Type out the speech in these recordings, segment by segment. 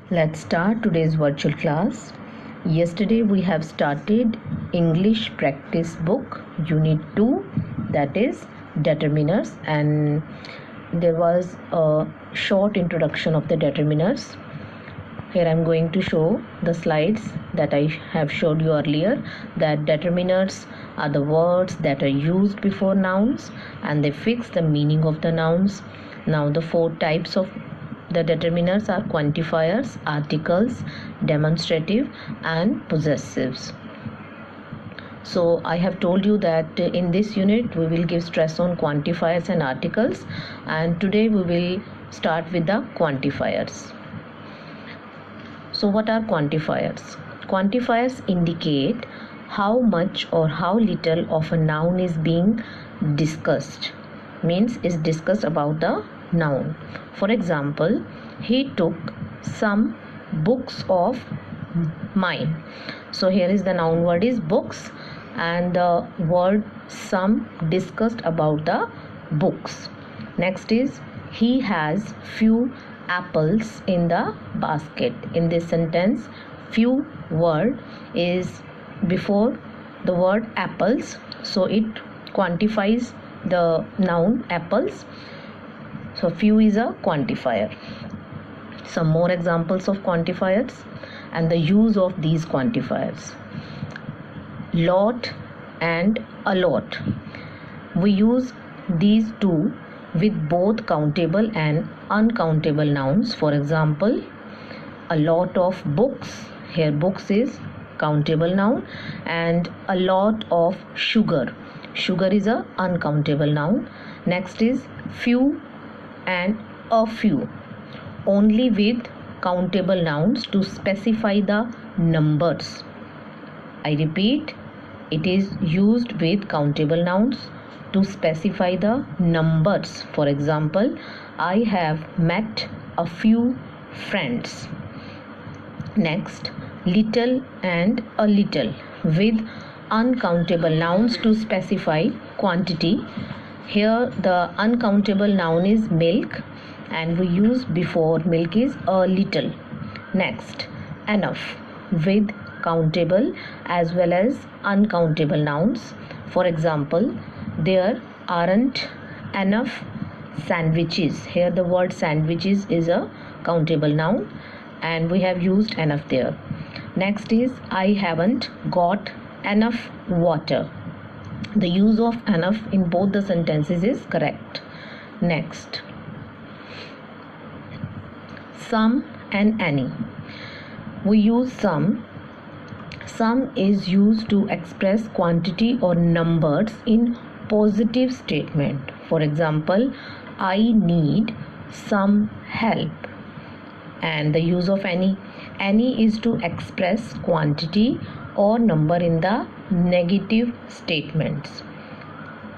Let's start today's virtual class. Yesterday we have started English practice book unit 2, that is determiners, and there was a short introduction of the determiners. Here I am going to show the slides that I have showed you earlier, that determiners are the words that are used before nouns and they fix the meaning of the nouns. Now the four types of the determiners are quantifiers, articles, demonstrative and possessives. So I have told you that in this unit we will give stress on quantifiers and articles, and today we will start with the quantifiers. So what are quantifiers? Quantifiers indicate how much or how little of a noun is being discussed, means is discussed about the noun. For example, he took some books of mine. So here is the noun word is books, and the word some discussed about the books. Next is he has few apples in the basket. In this sentence, few word is before the word apples, so it quantifies the noun apples. So few is a quantifier. Some more examples of quantifiers and the use of these quantifiers. Lot and a lot. We use these two with both countable and uncountable nouns. For example, a lot of books. Here books is countable noun, and a lot of sugar. Sugar is a uncountable noun. Next is few and a few, only with countable nouns to specify the numbers. I repeat, it is used with countable nouns to specify the numbers. For example, I have met a few friends. Next, little and a little with uncountable nouns to specify quantity. Here the uncountable noun is milk, and we use before milk is a little. Next, enough with countable as well as uncountable nouns. For example, there aren't enough sandwiches. Here the word sandwiches is a countable noun, and we have used enough there. Next is I haven't got enough water. The use of enough in both the sentences is correct. Next, some and any. We use some. Some is used to express quantity or numbers in positive statement. For example, I need some help. And the use of any. Any is to express quantity or number in the negative statements.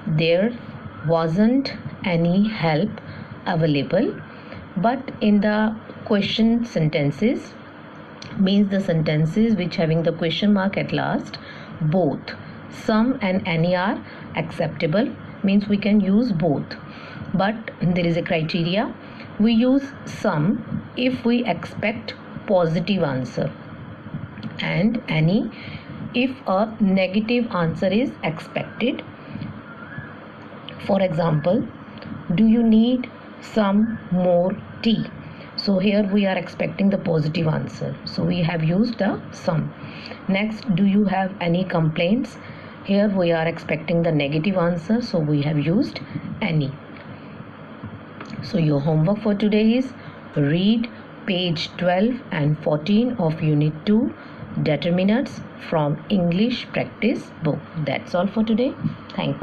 There wasn't any help available. But in the question sentences, means the sentences which having the question mark at last, both some and any are acceptable, means we can use both. But there is a criteria. We use some if we expect positive answer, and any if a negative answer is expected. For example, do you need some more tea? So here we are expecting the positive answer, so we have used the some. Next, do you have any complaints? Here we are expecting the negative answer, so we have used any. So your homework for today is read page 12 and 14 of unit 2 determiners from English practice book. That's all for today. Thank you.